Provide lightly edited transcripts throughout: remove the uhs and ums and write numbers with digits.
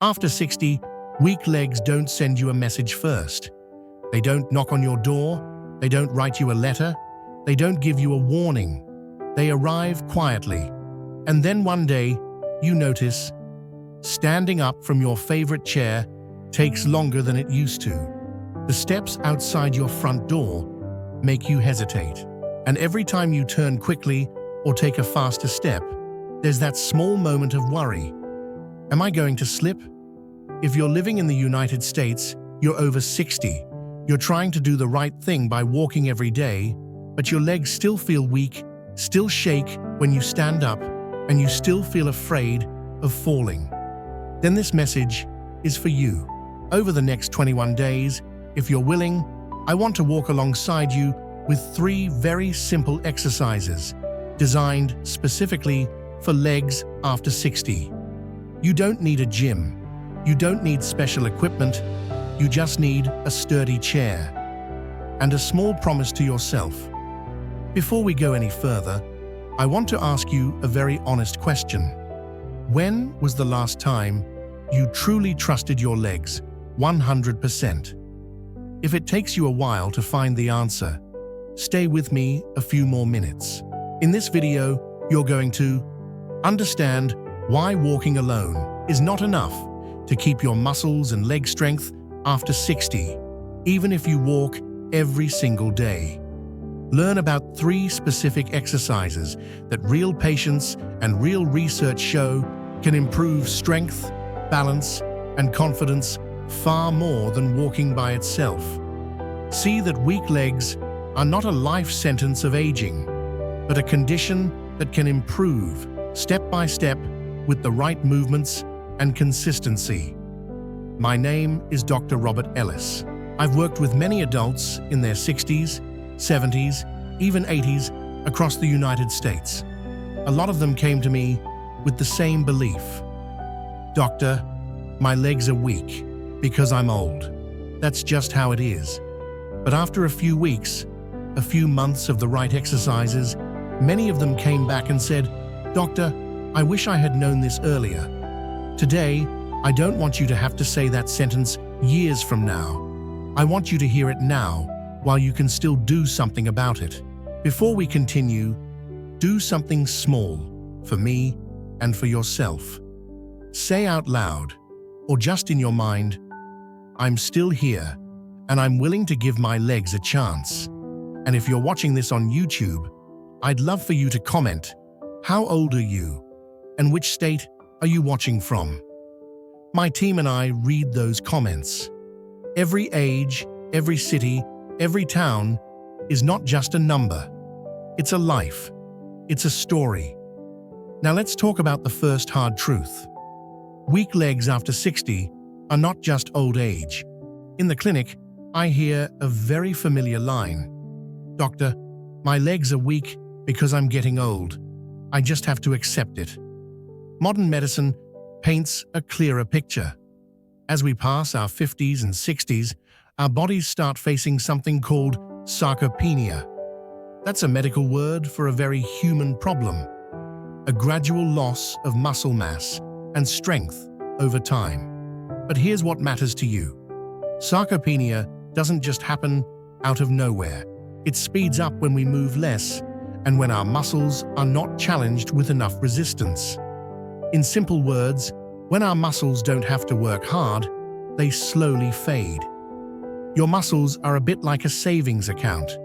After 60, weak legs don't send you a message first. They don't knock on your door, they don't write you a letter, they don't give you a warning. They arrive quietly. And then one day, you notice, standing up from your favorite chair takes longer than it used to. The steps outside your front door make you hesitate. And every time you turn quickly or take a faster step, there's that small moment of worry. Am I going to slip? If you're living in the United States, you're over 60. You're trying to do the right thing by walking every day, but your legs still feel weak, still shake when you stand up, and you still feel afraid of falling. Then this message is for you. Over the next 21 days, if you're willing, I want to walk alongside you with 3 very simple exercises designed specifically for legs after 60. You don't need a gym. You don't need special equipment. You just need a sturdy chair and a small promise to yourself. Before we go any further, I want to ask you a very honest question. When was the last time you truly trusted your legs 100%? If it takes you a while to find the answer, stay with me a few more minutes. In this video, you're going to understand why walking alone is not enough to keep your muscles and leg strength after 60, even if you walk every single day. Learn about 3 specific exercises that real patients and real research show can improve strength, balance, and confidence far more than walking by itself. See that weak legs are not a life sentence of aging, but a condition that can improve step by step with the right movements and consistency. My name is Dr. Robert Ellis. I've worked with many adults in their 60s, 70s, even 80s across the United States. A lot of them came to me with the same belief. Doctor, my legs are weak because I'm old. That's just how it is. But after a few weeks, a few months of the right exercises, many of them came back and said, Doctor, I wish I had known this earlier. Today, I don't want you to have to say that sentence years from now. I want you to hear it now, while you can still do something about it. Before we continue, do something small for me and for yourself. Say out loud, or just in your mind, I'm still here, and I'm willing to give my legs a chance. And if you're watching this on YouTube, I'd love for you to comment, how old are you, and which state are you watching from? My team and I read those comments. Every age, every city, every town is not just a number. It's a life. It's a story. Now let's talk about the first hard truth. Weak legs after 60 are not just old age. In the clinic, I hear a very familiar line. Doctor, my legs are weak because I'm getting old. I just have to accept it. Modern medicine paints a clearer picture. As we pass our 50s and 60s, our bodies start facing something called sarcopenia. That's a medical word for a very human problem, a gradual loss of muscle mass and strength over time. But here's what matters to you. Sarcopenia doesn't just happen out of nowhere. It speeds up when we move less and when our muscles are not challenged with enough resistance. In simple words, when our muscles don't have to work hard, they slowly fade. Your muscles are a bit like a savings account.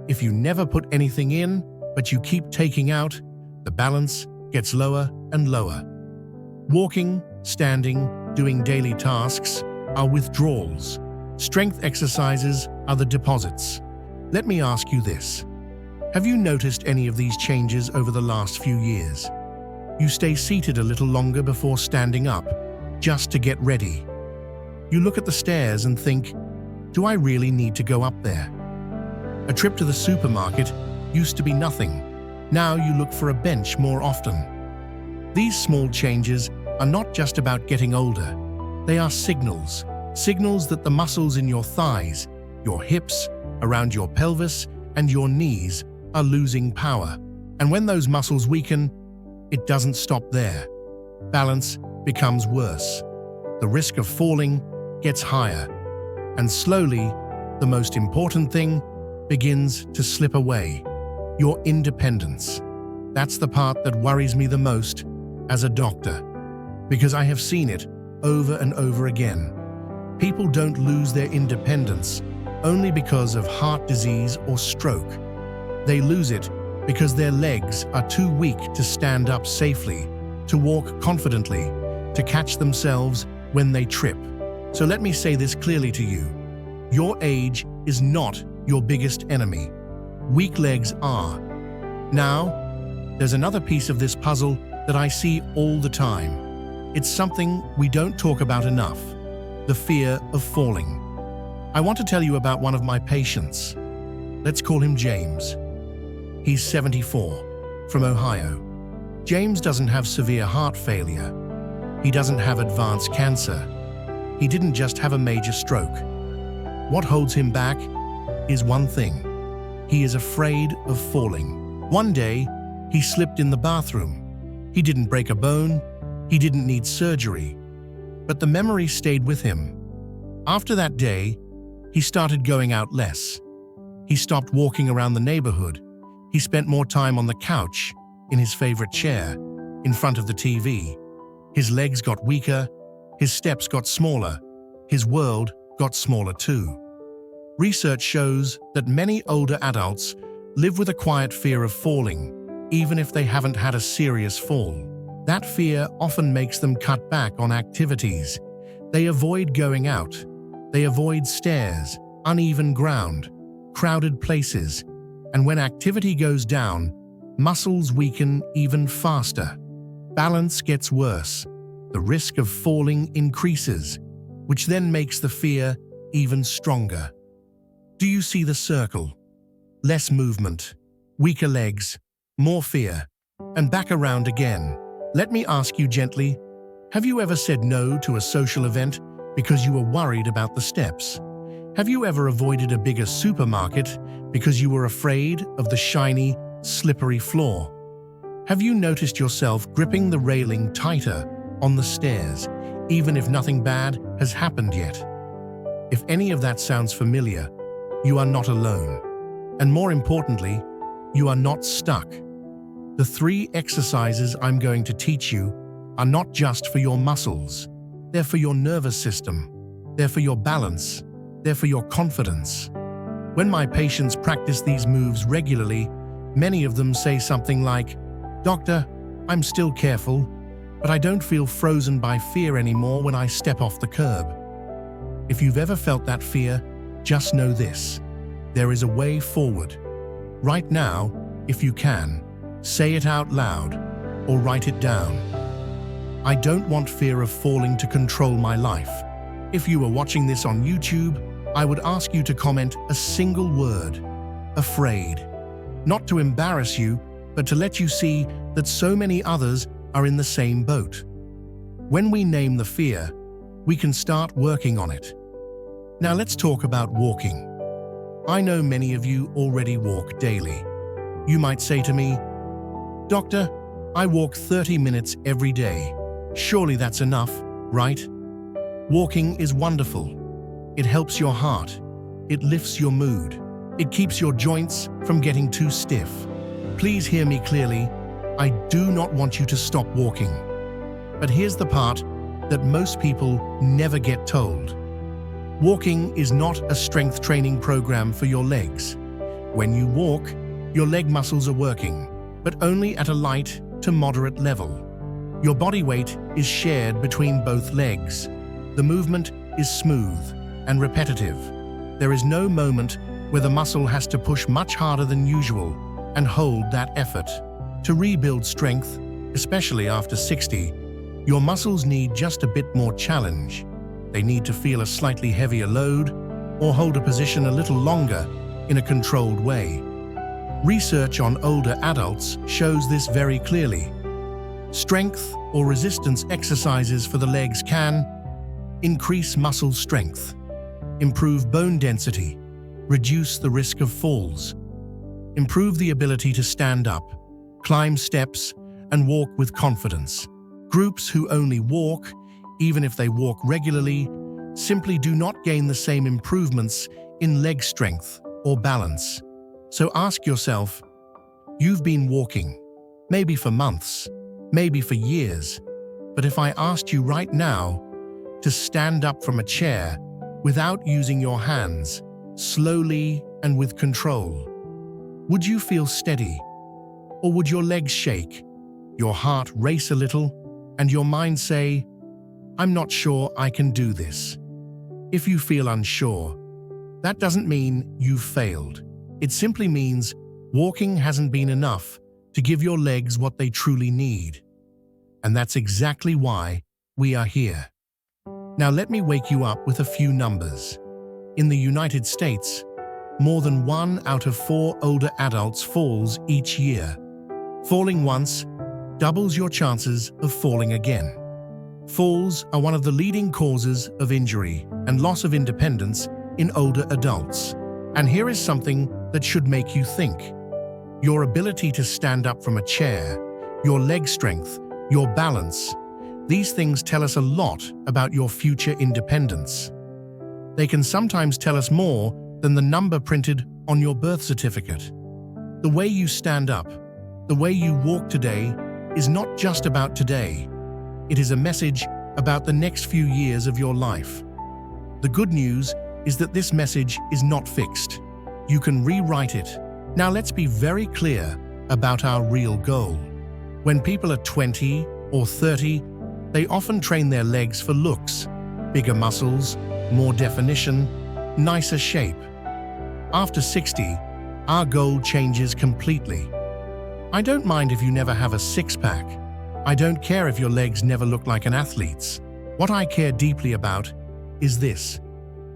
If you never put anything in, but you keep taking out, the balance gets lower and lower. Walking, standing, doing daily tasks are withdrawals. Strength exercises are the deposits. Let me ask you this. Have you noticed any of these changes over the last few years? You stay seated a little longer before standing up, just to get ready. You look at the stairs and think, do I really need to go up there? A trip to the supermarket used to be nothing. Now you look for a bench more often. These small changes are not just about getting older. They are signals that the muscles in your thighs, your hips, around your pelvis, and your knees are losing power. And when those muscles weaken, it doesn't stop there. Balance becomes worse. the risk of falling gets higher. And slowly, the most important thing begins to slip away: your independence. That's the part that worries me the most as a doctor, because I have seen it over and over again. People don't lose their independence only because of heart disease or stroke. They lose it because their legs are too weak to stand up safely, to walk confidently, to catch themselves when they trip. So let me say this clearly to you. Your age is not your biggest enemy. Weak legs are. Now, there's another piece of this puzzle that I see all the time. It's something we don't talk about enough: the fear of falling. I want to tell you about one of my patients. Let's call him James. He's 74, from Ohio. James doesn't have severe heart failure. He doesn't have advanced cancer. He didn't just have a major stroke. What holds him back is one thing: he is afraid of falling. One day, he slipped in the bathroom. He didn't break a bone. He didn't need surgery. But the memory stayed with him. After that day, he started going out less. He stopped walking around the neighborhood. He spent more time on the couch, in his favorite chair, in front of the TV. His legs got weaker. His steps got smaller. His world got smaller too. Research shows that many older adults live with a quiet fear of falling, even if they haven't had a serious fall. That fear often makes them cut back on activities. They avoid going out. They avoid stairs, uneven ground, crowded places. And when activity goes down, muscles weaken even faster. Balance gets worse. The risk of falling increases, which then makes the fear even stronger. Do you see the circle? Less movement, weaker legs, more fear, and back around again. Let me ask you gently, have you ever said no to a social event because you were worried about the steps? Have you ever avoided a bigger supermarket because you were afraid of the shiny, slippery floor? Have you noticed yourself gripping the railing tighter on the stairs, even if nothing bad has happened yet? If any of that sounds familiar, you are not alone. And more importantly, you are not stuck. The 3 exercises I'm going to teach you are not just for your muscles. They're for your nervous system. They're for your balance. They're for your confidence. When my patients practice these moves regularly, many of them say something like, "Doctor, I'm still careful, but I don't feel frozen by fear anymore when I step off the curb." If you've ever felt that fear, just know this: there is a way forward. Right now, if you can, say it out loud or write it down. I don't want fear of falling to control my life. If you were watching this on YouTube, I would ask you to comment a single word: afraid. Not to embarrass you, but to let you see that so many others are in the same boat. When we name the fear, we can start working on it. Now let's talk about walking. I know many of you already walk daily. You might say to me, "Doctor, I walk 30 minutes every day. Surely that's enough, right?" Walking is wonderful. It helps your heart. It lifts your mood. It keeps your joints from getting too stiff. Please hear me clearly. I do not want you to stop walking. But here's the part that most people never get told. Walking is not a strength training program for your legs. When you walk, your leg muscles are working, but only at a light to moderate level. Your body weight is shared between both legs. The movement is smooth and repetitive. There is no moment where the muscle has to push much harder than usual and hold that effort. To rebuild strength, especially after 60, your muscles need just a bit more challenge. They need to feel a slightly heavier load or hold a position a little longer in a controlled way. Research on older adults shows this very clearly. Strength or resistance exercises for the legs can increase muscle strength, improve bone density, reduce the risk of falls, improve the ability to stand up, climb steps, and walk with confidence. Groups who only walk, even if they walk regularly, simply do not gain the same improvements in leg strength or balance. So ask yourself, you've been walking, maybe for months, maybe for years, but if I asked you right now to stand up from a chair without using your hands, slowly and with control, would you feel steady? Or would your legs shake, your heart race a little, and your mind say, I'm not sure I can do this? If you feel unsure, that doesn't mean you've failed. It simply means walking hasn't been enough to give your legs what they truly need. And that's exactly why we are here. Now let me wake you up with a few numbers. In the United States, more than 1 out of 4 older adults falls each year. Falling once doubles your chances of falling again. Falls are one of the leading causes of injury and loss of independence in older adults. And here is something that should make you think. Your ability to stand up from a chair, your leg strength, your balance, these things tell us a lot about your future independence. They can sometimes tell us more than the number printed on your birth certificate. The way you stand up, the way you walk today, is not just about today. It is a message about the next few years of your life. The good news is that this message is not fixed. You can rewrite it. Now let's be very clear about our real goal. When people are 20 or 30, they often train their legs for looks, bigger muscles, more definition, nicer shape. After 60, our goal changes completely. I don't mind if you never have a six-pack. I don't care if your legs never look like an athlete's. What I care deeply about is this.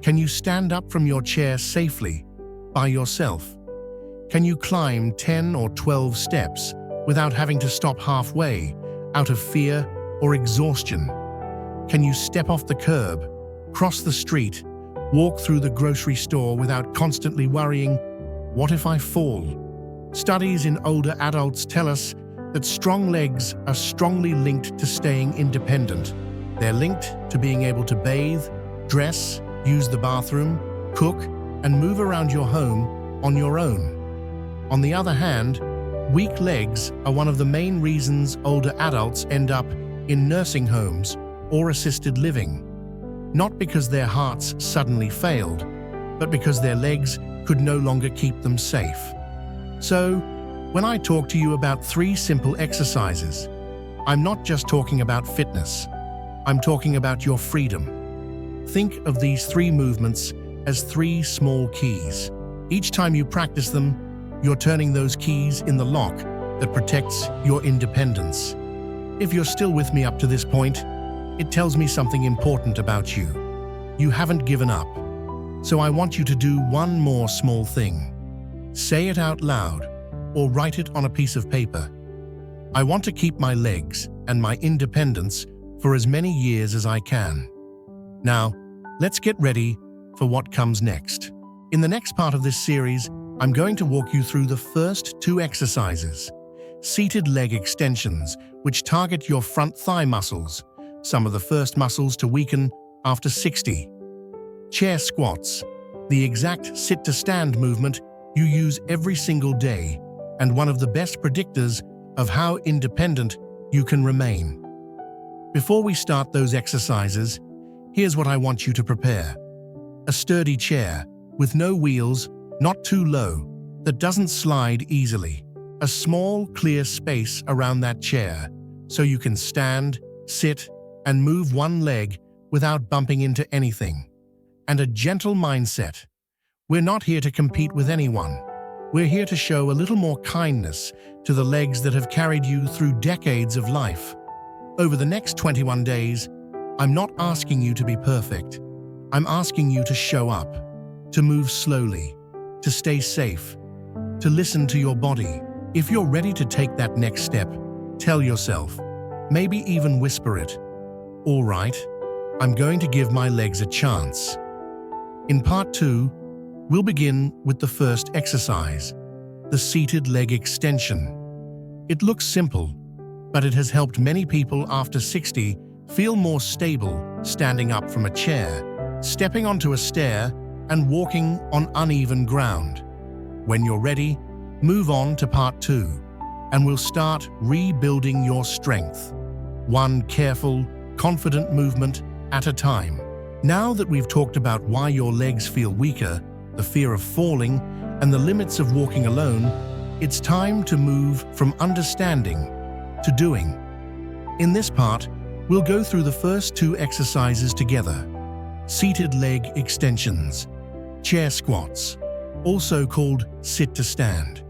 Can you stand up from your chair safely, by yourself? Can you climb 10 or 12 steps without having to stop halfway, out of fear or exhaustion? Can you step off the curb, cross the street, walk through the grocery store without constantly worrying, what if I fall? Studies in older adults tell us that strong legs are strongly linked to staying independent. They're linked to being able to bathe, dress, use the bathroom, cook, and move around your home on your own. On the other hand, weak legs are one of the main reasons older adults end up in nursing homes or assisted living. Not because their hearts suddenly failed, but because their legs could no longer keep them safe. So, when I talk to you about 3 simple exercises, I'm not just talking about fitness. I'm talking about your freedom. Think of these 3 movements as 3 small keys. Each time you practice them, you're turning those keys in the lock that protects your independence. If you're still with me up to this point, it tells me something important about you. You haven't given up. So I want you to do one more small thing. Say it out loud or write it on a piece of paper. I want to keep my legs and my independence for as many years as I can. Now, let's get ready for what comes next. In the next part of this series, I'm going to walk you through the first 2 exercises. Seated leg extensions, which target your front thigh muscles, some of the first muscles to weaken after 60. Chair squats, the exact sit-to-stand movement you use every single day, and one of the best predictors of how independent you can remain. Before we start those exercises, here's what I want you to prepare. A sturdy chair, with no wheels, not too low, that doesn't slide easily. A small, clear space around that chair, so you can stand, sit, and move one leg without bumping into anything. And a gentle mindset. We're not here to compete with anyone. We're here to show a little more kindness to the legs that have carried you through decades of life. Over the next 21 days, I'm not asking you to be perfect. I'm asking you to show up, to move slowly, to stay safe, to listen to your body. If you're ready to take that next step, tell yourself, maybe even whisper it, all right, I'm going to give my legs a chance. In part 2, we'll begin with the first exercise, the seated leg extension. It looks simple, but it has helped many people after 60 Feel more stable standing up from a chair, stepping onto a stair, and walking on uneven ground. When you're ready, move on to part 2, and we'll start rebuilding your strength. One careful, confident movement at a time. Now that we've talked about why your legs feel weaker, the fear of falling, and the limits of walking alone, it's time to move from understanding to doing. In this part, we'll go through the first 2 exercises together. Seated leg extensions, chair squats, also called sit to stand.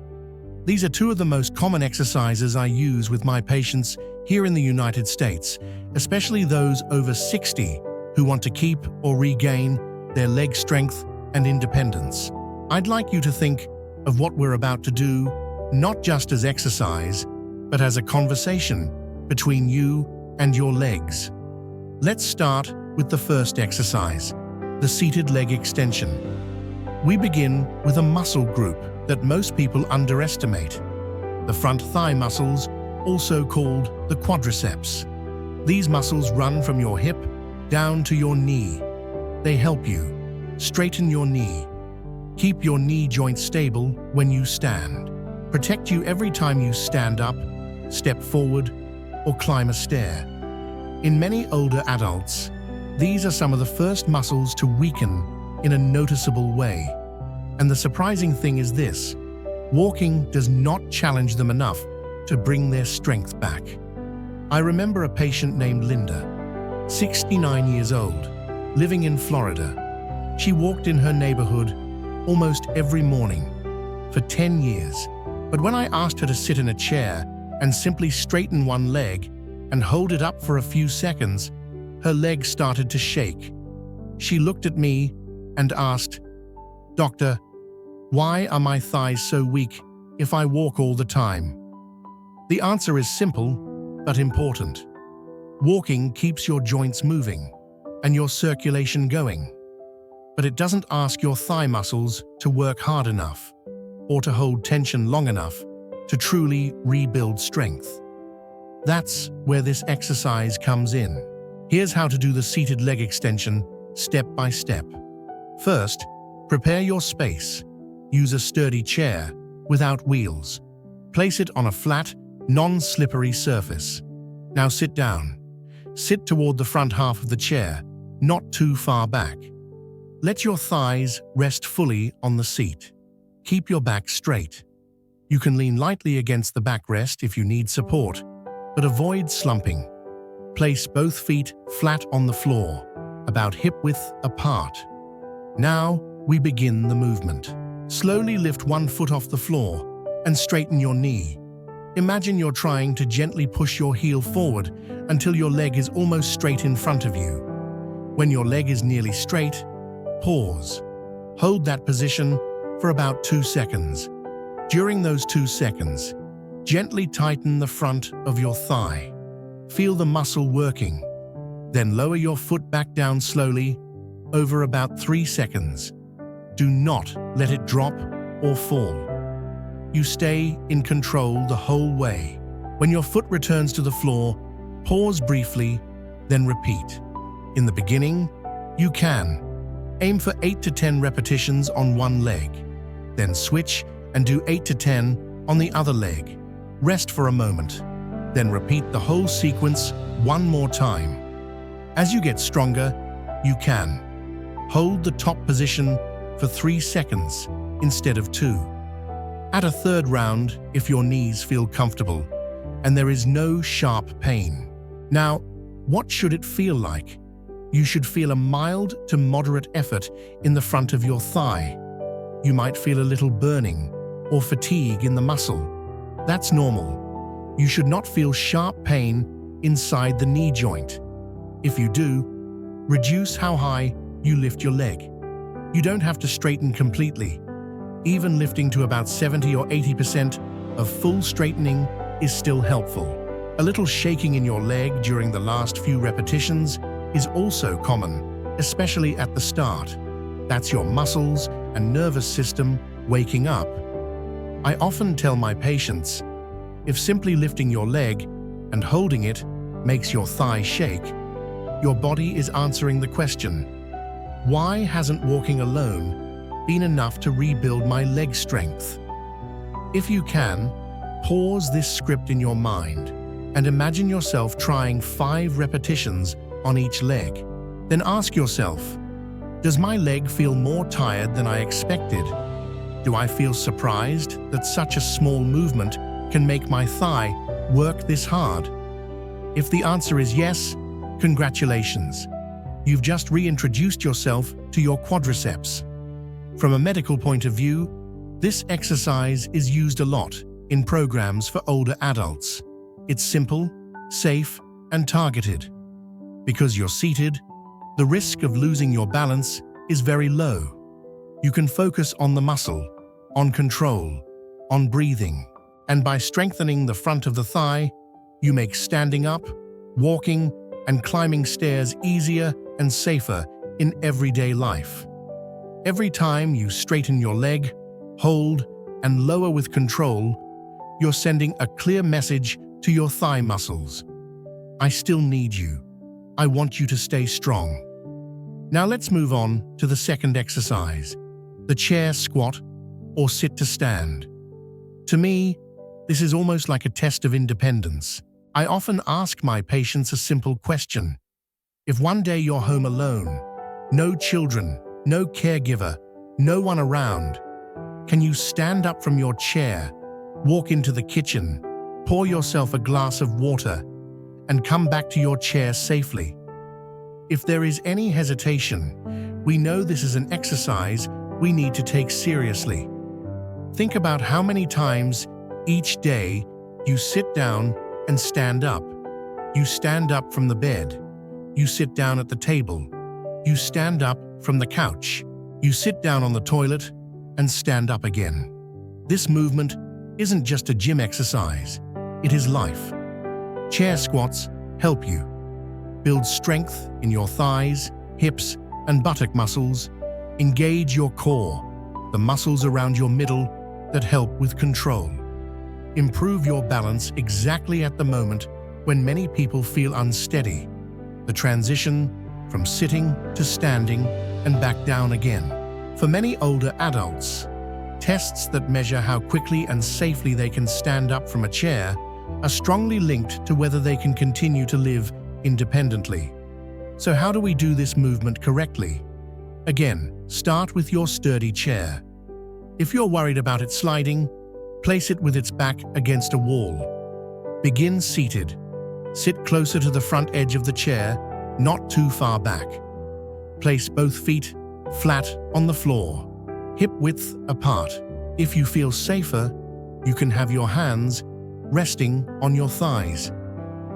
These are 2 of the most common exercises I use with my patients here in the United States, especially those over 60 who want to keep or regain their leg strength and independence. I'd like you to think of what we're about to do not just as exercise, but as a conversation between you and your legs. Let's start with the first exercise, the seated leg extension. We begin with a muscle group that most people underestimate, the front thigh muscles, also called the quadriceps. These muscles run from your hip down to your knee. They help you straighten your knee, keep your knee joint stable when you stand, protect you every time you stand up, step forward, or climb a stair. In many older adults, these are some of the first muscles to weaken in a noticeable way. And the surprising thing is this: walking does not challenge them enough to bring their strength back. I remember a patient named Linda, 69 years old, living in Florida. She walked in her neighborhood almost every morning for 10 years. But when I asked her to sit in a chair and simply straighten one leg and hold it up for a few seconds, her leg started to shake. She looked at me and asked, "Doctor, why are my thighs so weak if I walk all the time?" The answer is simple, but important. Walking keeps your joints moving and your circulation going, but it doesn't ask your thigh muscles to work hard enough or to hold tension long enough to truly rebuild strength. That's where this exercise comes in. Here's how to do the seated leg extension step by step. First, prepare your space. Use a sturdy chair without wheels. Place it on a flat, non-slippery surface. Now sit down. Sit toward the front half of the chair, not too far back. Let your thighs rest fully on the seat. Keep your back straight. You can lean lightly against the backrest if you need support, but avoid slumping. Place both feet flat on the floor, about hip-width apart. Now we begin the movement. Slowly lift one foot off the floor and straighten your knee. Imagine you're trying to gently push your heel forward until your leg is almost straight in front of you. When your leg is nearly straight, pause. Hold that position for about 2 seconds. During those 2 seconds, gently tighten the front of your thigh. Feel the muscle working. Then lower your foot back down slowly over about 3 seconds. Do not let it drop or fall. You stay in control the whole way. When your foot returns to the floor, pause briefly, then repeat. In the beginning, you can aim for 8 to 10 repetitions on one leg. Then switch and do 8 to 10 on the other leg. Rest for a moment. Then repeat the whole sequence one more time. As you get stronger, you can hold the top position for 3 seconds instead of 2. Add a third round if your knees feel comfortable and there is no sharp pain. Now, what should it feel like? You should feel a mild to moderate effort in the front of your thigh. You might feel a little burning or fatigue in the muscle. That's normal. You should not feel sharp pain inside the knee joint. If you do, reduce how high you lift your leg. You don't have to straighten completely. Even lifting to about 70 or 80% of full straightening is still helpful. A little shaking in your leg during the last few repetitions is also common, especially at the start. That's your muscles and nervous system waking up. I often tell my patients, if simply lifting your leg and holding it makes your thigh shake, your body is answering the question, why hasn't walking alone been enough to rebuild my leg strength? If you can, pause this script in your mind and imagine yourself trying 5 repetitions on each leg. Then ask yourself, does my leg feel more tired than I expected? Do I feel surprised that such a small movement can make my thigh work this hard? If the answer is yes, congratulations. You've just reintroduced yourself to your quadriceps. From a medical point of view, this exercise is used a lot in programs for older adults. It's simple, safe, and targeted. Because you're seated, the risk of losing your balance is very low. You can focus on the muscle, on control, on breathing, and by strengthening the front of the thigh, you make standing up, walking, and climbing stairs easier and safer in everyday life. Every time you straighten your leg, hold, and lower with control, you're sending a clear message to your thigh muscles. I still need you. I want you to stay strong. Now let's move on to the second exercise, the chair squat or sit to stand. To me, this is almost like a test of independence. I often ask my patients a simple question. If one day you're home alone, no children, no caregiver, no one around, can you stand up from your chair, walk into the kitchen, pour yourself a glass of water, and come back to your chair safely? If there is any hesitation, we know this is an exercise we need to take seriously. Think about how many times each day you sit down and stand up. You stand up from the bed. You sit down at the table. You stand up from the couch. You sit down on the toilet and stand up again. This movement isn't just a gym exercise. It is life. Chair squats help you build strength in your thighs, hips, and buttock muscles. Engage your core, the muscles around your middle that help with control. Improve your balance exactly at the moment when many people feel unsteady. The transition from sitting to standing and back down again. For many older adults, tests that measure how quickly and safely they can stand up from a chair are strongly linked to whether they can continue to live independently. So how do we do this movement correctly? Again, start with your sturdy chair. If you're worried about it sliding, place it with its back against a wall. Begin seated. Sit closer to the front edge of the chair, not too far back. Place both feet flat on the floor, hip width apart. If you feel safer, you can have your hands resting on your thighs.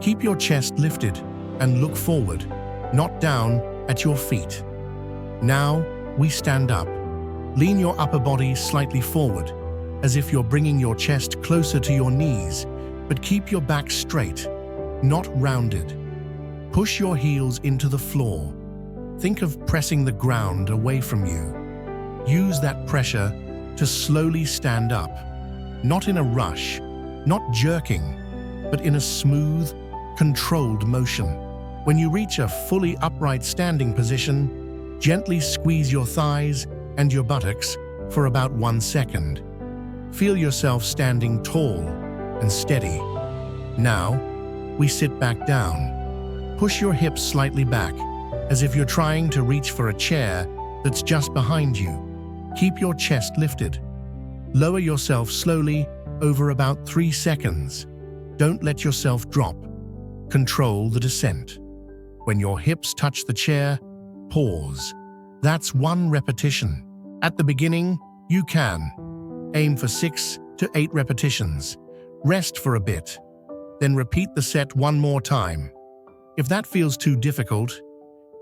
Keep your chest lifted and look forward, not down at your feet. Now we stand up. Lean your upper body slightly forward, as if you're bringing your chest closer to your knees, but keep your back straight, not rounded. Push your heels into the floor. Think of pressing the ground away from you. Use that pressure to slowly stand up, not in a rush, not jerking, but in a smooth, controlled motion. When you reach a fully upright standing position, gently squeeze your thighs and your buttocks for about 1 second. Feel yourself standing tall and steady. Now, we sit back down. Push your hips slightly back, as if you're trying to reach for a chair that's just behind you. Keep your chest lifted. Lower yourself slowly over about 3 seconds. Don't let yourself drop. Control the descent. When your hips touch the chair, pause. That's 1 repetition. At the beginning, you can aim for 6 to 8 repetitions. Rest for a bit. Then repeat the set 1 more time. If that feels too difficult,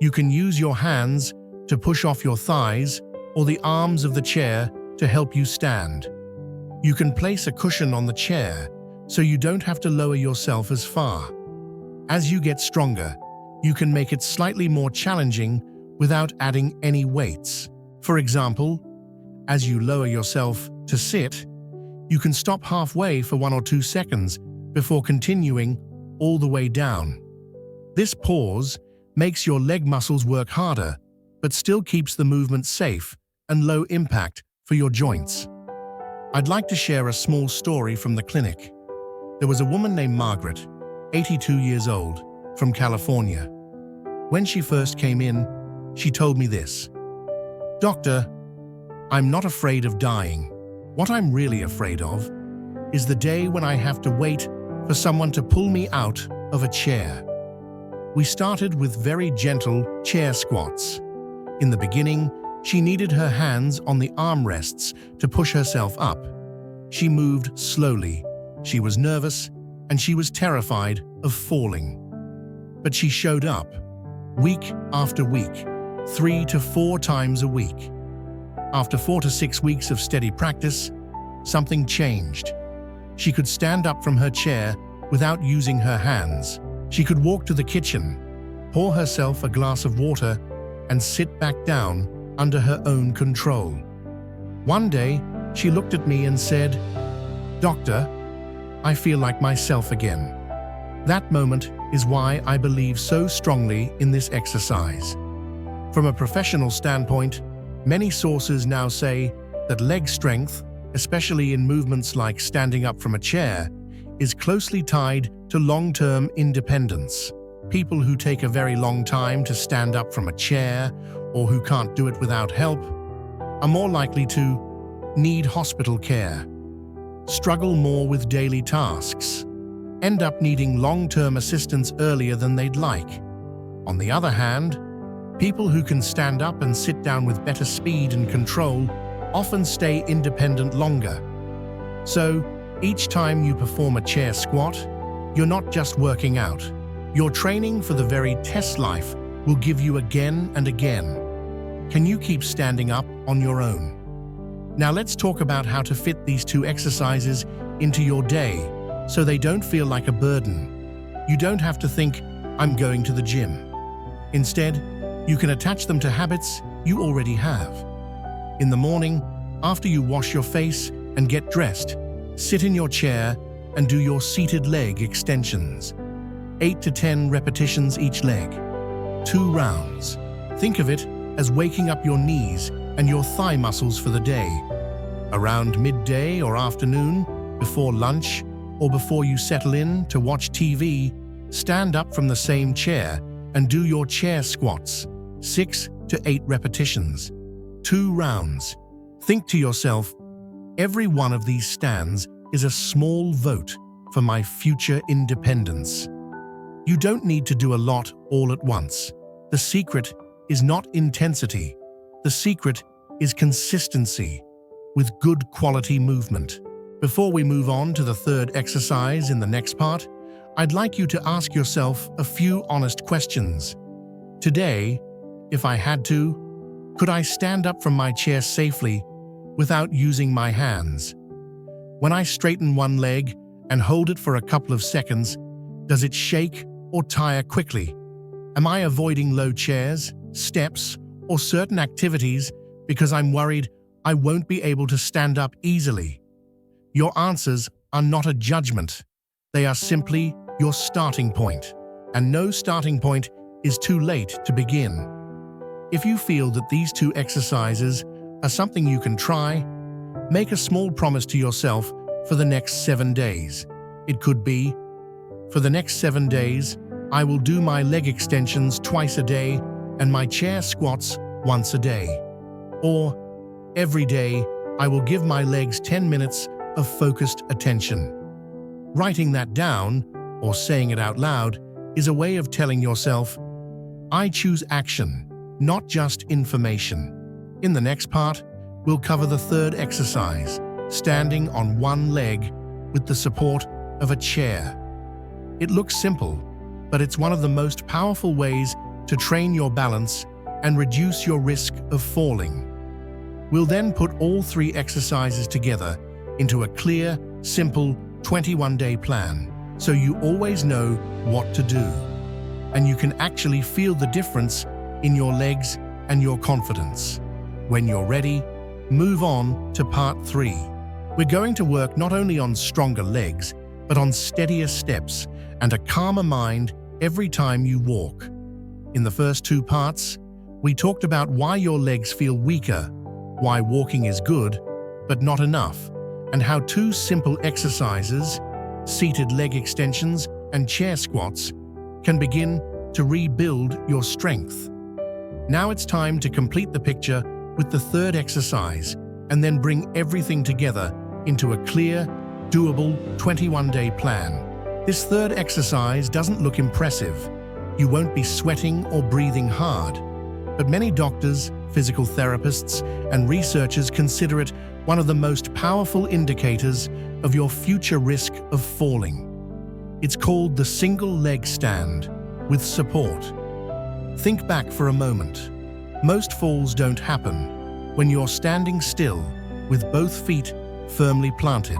you can use your hands to push off your thighs or the arms of the chair to help you stand. You can place a cushion on the chair so you don't have to lower yourself as far. As you get stronger, you can make it slightly more challenging without adding any weights. For example, as you lower yourself to sit, you can stop halfway for 1 or 2 seconds before continuing all the way down. This pause makes your leg muscles work harder, but still keeps the movement safe and low impact for your joints. I'd like to share a small story from the clinic. There was a woman named Margaret, 82 years old, from California. When she first came in, she told me this: "Doctor, I'm not afraid of dying. What I'm really afraid of is the day when I have to wait for someone to pull me out of a chair." We started with very gentle chair squats. In the beginning, she needed her hands on the armrests to push herself up. She moved slowly. She was nervous, and she was terrified of falling. But she showed up, week after week, 3 to 4 times a week. After 4 to 6 weeks of steady practice, something changed. She could stand up from her chair without using her hands. She could walk to the kitchen, pour herself a glass of water, and sit back down under her own control. One day, she looked at me and said, "Doctor, I feel like myself again." That moment is why I believe so strongly in this exercise. From a professional standpoint, many sources now say that leg strength, especially in movements like standing up from a chair, is closely tied to long-term independence. People who take a very long time to stand up from a chair or who can't do it without help are more likely to need hospital care, struggle more with daily tasks, end up needing long-term assistance earlier than they'd like. On the other hand, people who can stand up and sit down with better speed and control often stay independent longer. So, each time you perform a chair squat, you're not just working out. You're training for the very test life will give you again and again. Can you keep standing up on your own? Now let's talk about how to fit these 2 exercises into your day so they don't feel like a burden. You don't have to think, "I'm going to the gym." Instead, you can attach them to habits you already have. In the morning, after you wash your face and get dressed, sit in your chair and do your seated leg extensions. 8 to 10 repetitions each leg. 2 rounds. Think of it as waking up your knees and your thigh muscles for the day. Around midday or afternoon, before lunch, or before you settle in to watch TV, stand up from the same chair and do your chair squats. 6 to 8 repetitions. 2 rounds. Think to yourself, every one of these stands is a small vote for my future independence. You don't need to do a lot all at once. The secret is not intensity. The secret is consistency with good quality movement. Before we move on to the 3rd exercise in the next part, I'd like you to ask yourself a few honest questions. Today, if I had to, could I stand up from my chair safely without using my hands? When I straighten one leg and hold it for a couple of seconds, does it shake or tire quickly? Am I avoiding low chairs, steps, or certain activities because I'm worried I won't be able to stand up easily? Your answers are not a judgment. They are simply your starting point. And no starting point is too late to begin. If you feel that these 2 exercises are something you can try, make a small promise to yourself for the next 7 days. It could be, for the next 7 days, I will do my leg extensions twice a day and my chair squats once a day. Or, every day, I will give my legs 10 minutes of focused attention. Writing that down, or saying it out loud, is a way of telling yourself, I choose action, not just information. In the next part, we'll cover the 3rd exercise, standing on one leg with the support of a chair. It looks simple, but it's one of the most powerful ways to train your balance and reduce your risk of falling. We'll then put all 3 exercises together into a clear, simple 21-day plan, so you always know what to do. And you can actually feel the difference in your legs and your confidence. When you're ready, move on to part 3. We're going to work not only on stronger legs, but on steadier steps and a calmer mind every time you walk. In the first two parts, we talked about why your legs feel weaker, why walking is good, but not enough, and how two simple exercises, seated leg extensions and chair squats, can begin to rebuild your strength. Now it's time to complete the picture with the third exercise and then bring everything together into a clear, doable 21-day plan. This third exercise doesn't look impressive. You won't be sweating or breathing hard, but many doctors, physical therapists, and researchers consider it one of the most powerful indicators of your future risk of falling. It's called the single leg stand with support. Think back for a moment. Most falls don't happen when you're standing still with both feet firmly planted.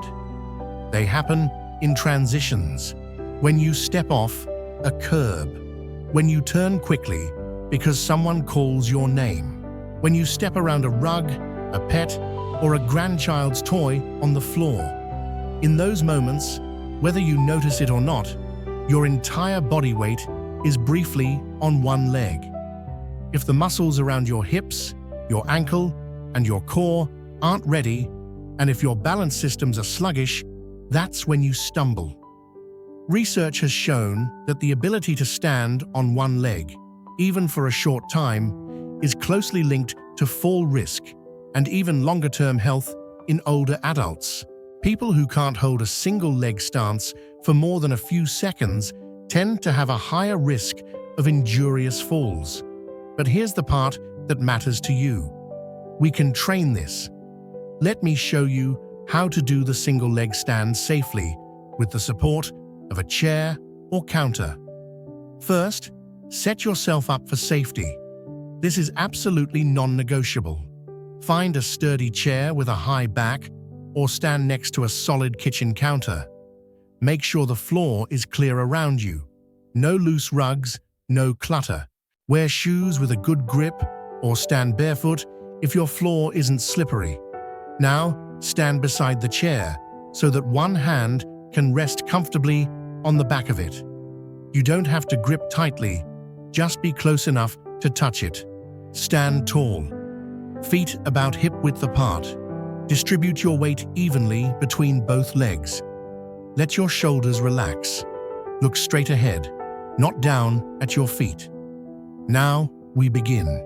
They happen in transitions, when you step off a curb, when you turn quickly because someone calls your name, when you step around a rug, a pet, or a grandchild's toy on the floor. In those moments, whether you notice it or not, your entire body weight is briefly on one leg. If the muscles around your hips, your ankle, and your core aren't ready, and if your balance systems are sluggish, that's when you stumble. Research has shown that the ability to stand on one leg, even for a short time, is closely linked to fall risk and even longer-term health in older adults. People who can't hold a single leg stance for more than a few seconds tend to have a higher risk of injurious falls. But here's the part that matters to you. We can train this. Let me show you how to do the single leg stand safely with the support of a chair or counter. First, set yourself up for safety. This is absolutely non-negotiable. Find a sturdy chair with a high back or stand next to a solid kitchen counter. Make sure the floor is clear around you. No loose rugs, no clutter. Wear shoes with a good grip or stand barefoot if your floor isn't slippery. Now, stand beside the chair so that one hand can rest comfortably on the back of it. You don't have to grip tightly, just be close enough to touch it. Stand tall. Feet about hip-width apart. Distribute your weight evenly between both legs. Let your shoulders relax. Look straight ahead, not down at your feet. Now we begin.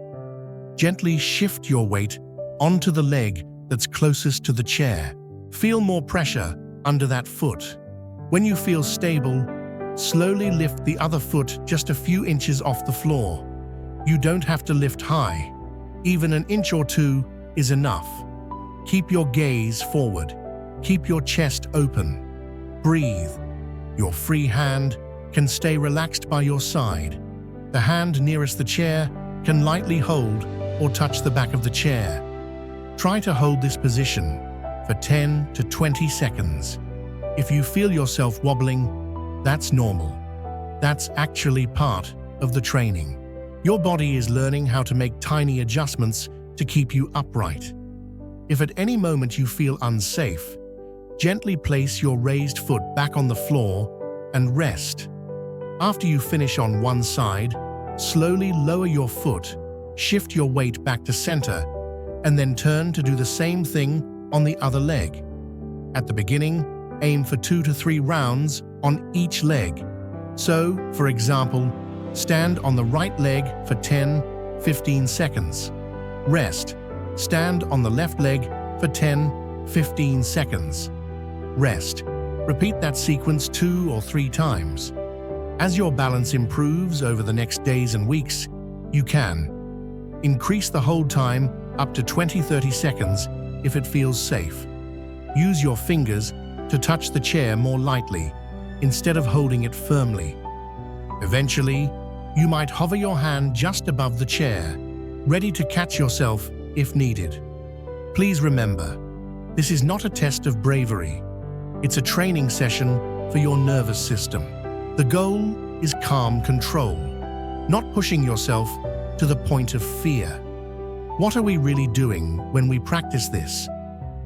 Gently shift your weight onto the leg that's closest to the chair. Feel more pressure under that foot. When you feel stable, slowly lift the other foot just a few inches off the floor. You don't have to lift high. Even an inch or two is enough. Keep your gaze forward. Keep your chest open. Breathe. Your free hand can stay relaxed by your side. The hand nearest the chair can lightly hold or touch the back of the chair. Try to hold this position for 10 to 20 seconds. If you feel yourself wobbling, that's normal. That's actually part of the training. Your body is learning how to make tiny adjustments to keep you upright. If at any moment you feel unsafe, gently place your raised foot back on the floor and rest. After you finish on one side, slowly lower your foot, shift your weight back to center, and then turn to do the same thing on the other leg. At the beginning, aim for 2 to 3 rounds on each leg. So, for example, stand on the right leg for 10-15 seconds. Rest. Stand on the left leg for 10-15 seconds. Rest. Repeat that sequence 2 or 3 times. As your balance improves over the next days and weeks, you can increase the hold time up to 20-30 seconds if it feels safe. Use your fingers to touch the chair more lightly instead of holding it firmly. Eventually, you might hover your hand just above the chair, ready to catch yourself if needed. Please remember, this is not a test of bravery. It's a training session for your nervous system. The goal is calm control, not pushing yourself to the point of fear. What are we really doing when we practice this?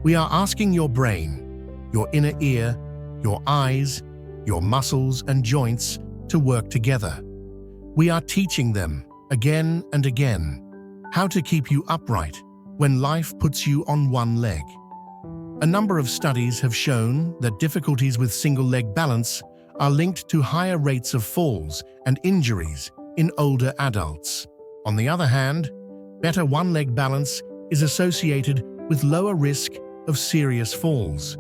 We are asking your brain, your inner ear, your eyes, your muscles and joints to work together. We are teaching them again and again. How to keep you upright when life puts you on one leg. A number of studies have shown that difficulties with single-leg balance are linked to higher rates of falls and injuries in older adults. On the other hand, better one-leg balance is associated with lower risk of serious falls.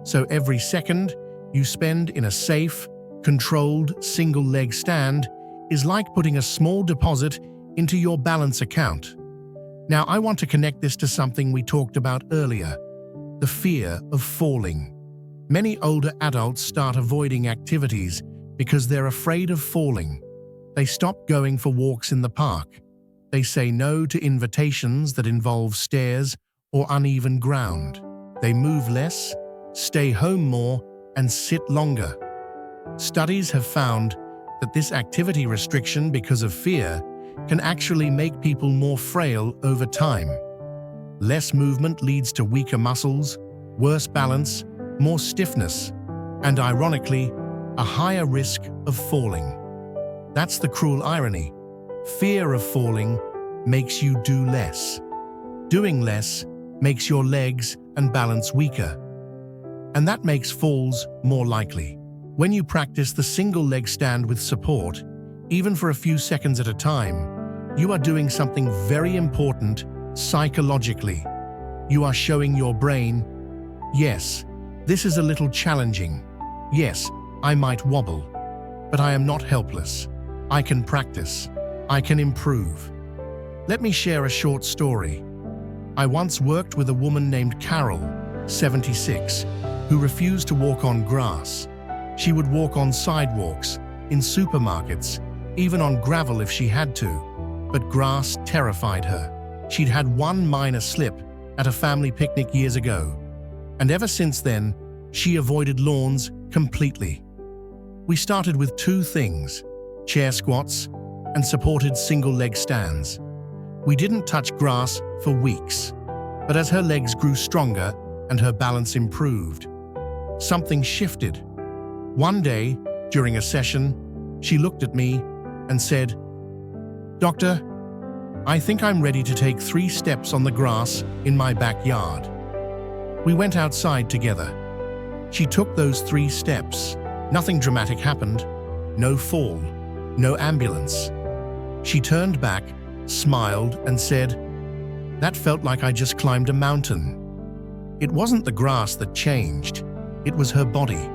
So every second you spend in a safe, controlled single-leg stand is like putting a small deposit into your balance account. Now I want to connect this to something we talked about earlier, the fear of falling. Many older adults start avoiding activities because they're afraid of falling. They stop going for walks in the park. They say no to invitations that involve stairs or uneven ground. They move less, stay home more, and sit longer. Studies have found that this activity restriction because of fear can actually make people more frail over time. Less movement leads to weaker muscles, worse balance, more stiffness, and ironically, a higher risk of falling. That's the cruel irony. Fear of falling makes you do less. Doing less makes your legs and balance weaker. And that makes falls more likely. When you practice the single leg stand with support, even for a few seconds at a time, you are doing something very important psychologically. You are showing your brain, yes, this is a little challenging. Yes, I might wobble, but I am not helpless. I can practice. I can improve. Let me share a short story. I once worked with a woman named Carol, 76, who refused to walk on grass. She would walk on sidewalks, in supermarkets, even on gravel if she had to, but grass terrified her. She'd had one minor slip at a family picnic years ago, and ever since then, she avoided lawns completely. We started with two things, chair squats and supported single-leg stands. We didn't touch grass for weeks, but as her legs grew stronger and her balance improved, something shifted. One day, during a session, she looked at me and said, "Doctor, I think I'm ready to take 3 steps on the grass in my backyard." We went outside together. She took those 3 steps. Nothing dramatic happened. No fall, no ambulance. She turned back, smiled, and said, "That felt like I just climbed a mountain." It wasn't the grass that changed. It was her body.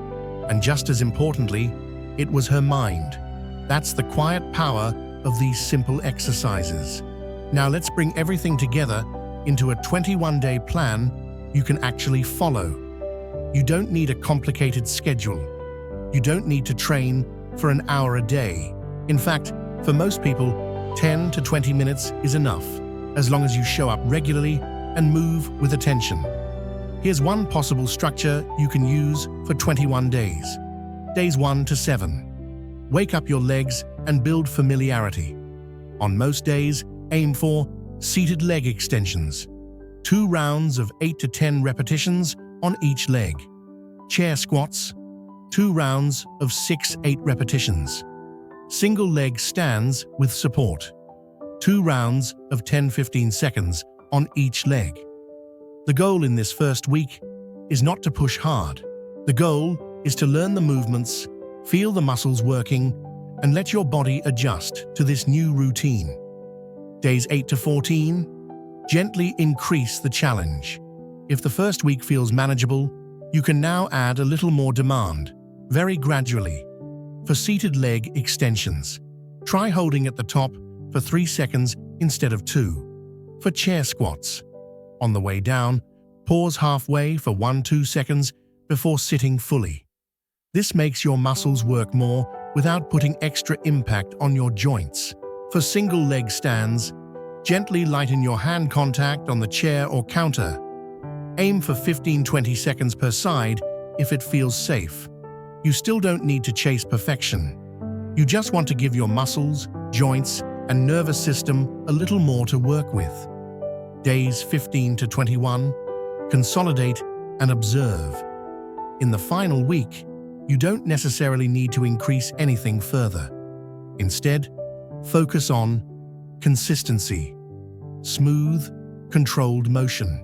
And just as importantly, it was her mind. That's the quiet power of these simple exercises. Now let's bring everything together into a 21-day plan you can actually follow. You don't need a complicated schedule. You don't need to train for an hour a day. In fact, for most people, 10 to 20 minutes is enough, as long as you show up regularly and move with attention. Here's one possible structure you can use for 21 days. Days 1 to 7. Wake up your legs and build familiarity. On most days, aim for seated leg extensions. 2 rounds of 8 to 10 repetitions on each leg. Chair squats. 2 rounds of 6-8 repetitions. Single leg stands with support. 2 rounds of 10-15 seconds on each leg. The goal in this first week is not to push hard. The goal is to learn the movements, feel the muscles working, and let your body adjust to this new routine. Days 8 to 14, gently increase the challenge. If the first week feels manageable, you can now add a little more demand, very gradually. For seated leg extensions, try holding at the top for 3 seconds instead of 2. For chair squats, on the way down, pause halfway for 1-2 seconds before sitting fully. This makes your muscles work more without putting extra impact on your joints. For single leg stands, gently lighten your hand contact on the chair or counter. Aim for 15-20 seconds per side if it feels safe. You still don't need to chase perfection. You just want to give your muscles, joints, and nervous system a little more to work with. Days 15 to 21, consolidate and observe. In the final week, you don't necessarily need to increase anything further. Instead, focus on consistency, smooth, controlled motion.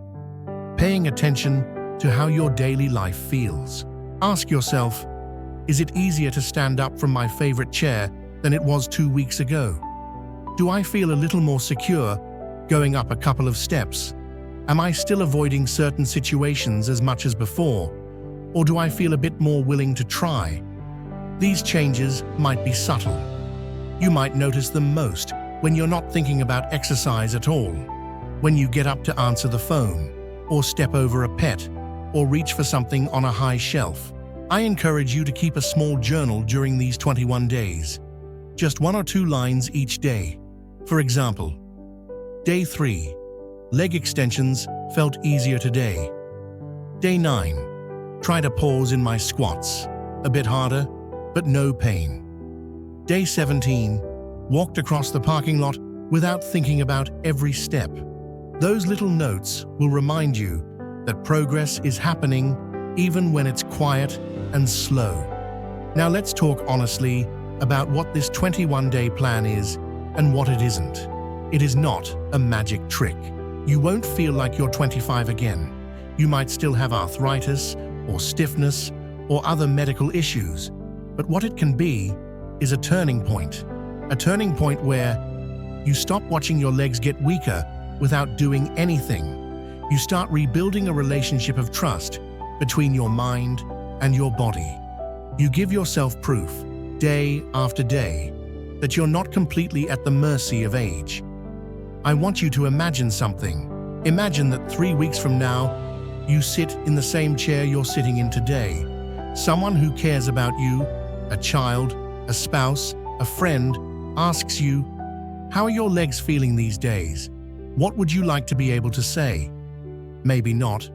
Paying attention to how your daily life feels. Ask yourself, is it easier to stand up from my favorite chair than it was 2 weeks ago? Do I feel a little more secure going up a couple of steps? Am I still avoiding certain situations as much as before? Or do I feel a bit more willing to try? These changes might be subtle. You might notice them most when you're not thinking about exercise at all, when you get up to answer the phone, or step over a pet, or reach for something on a high shelf. I encourage you to keep a small journal during these 21 days. Just 1 or 2 lines each day. For example, Day 3, leg extensions felt easier today. Day 9, tried a pause in my squats, a bit harder, but no pain. Day 17, walked across the parking lot without thinking about every step. Those little notes will remind you that progress is happening even when it's quiet and slow. Now let's talk honestly about what this 21-day plan is and what it isn't. It is not a magic trick. You won't feel like you're 25 again. You might still have arthritis or stiffness or other medical issues, but what it can be is a turning point. A turning point where you stop watching your legs get weaker without doing anything. You start rebuilding a relationship of trust between your mind and your body. You give yourself proof, day after day, that you're not completely at the mercy of age. I want you to imagine something. Imagine that 3 weeks from now, you sit in the same chair you're sitting in today. Someone who cares about you, a child, a spouse, a friend, asks you, "How are your legs feeling these days?" What would you like to be able to say? Maybe not.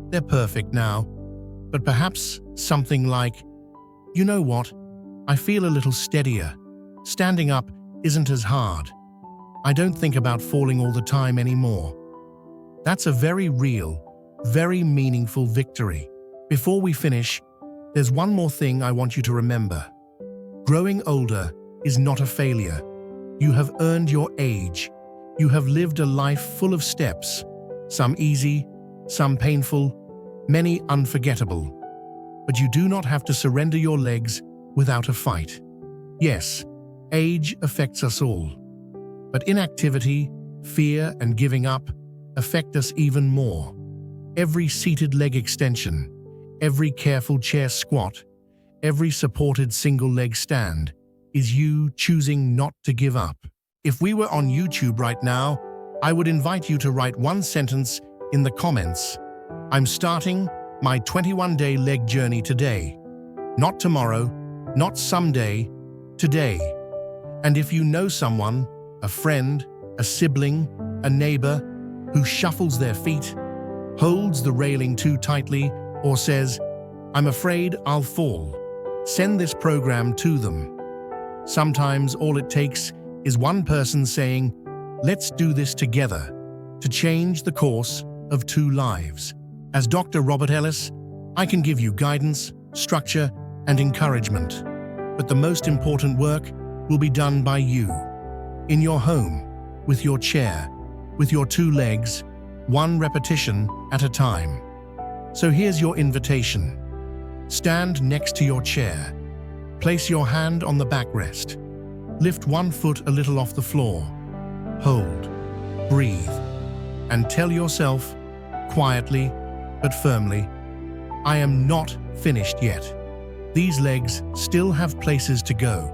They're perfect now. But perhaps something like, "You know what? I feel a little steadier. Standing up isn't as hard. I don't think about falling all the time anymore." That's a very real, very meaningful victory. Before we finish, there's one more thing I want you to remember. Growing older is not a failure. You have earned your age. You have lived a life full of steps, some easy, some painful, many unforgettable. But you do not have to surrender your legs without a fight. Yes, age affects us all. But inactivity, fear, and giving up affect us even more. Every seated leg extension, every careful chair squat, every supported single leg stand is you choosing not to give up. If we were on YouTube right now, I would invite you to write one sentence in the comments. I'm starting my 21-day leg journey today. Not tomorrow, not someday, today. And if you know someone, a friend, a sibling, a neighbor, who shuffles their feet, holds the railing too tightly, or says, "I'm afraid I'll fall," send this program to them. Sometimes all it takes is one person saying, "Let's do this together," to change the course of 2 lives. As Dr. Robert Ellis, I can give you guidance, structure, and encouragement. But the most important work will be done by you. In your home, with your chair, with your 2 legs, 1 repetition at a time. So here's your invitation. Stand next to your chair. Place your hand on the backrest. Lift 1 foot a little off the floor. Hold, breathe, and tell yourself, quietly but firmly, "I am not finished yet. These legs still have places to go."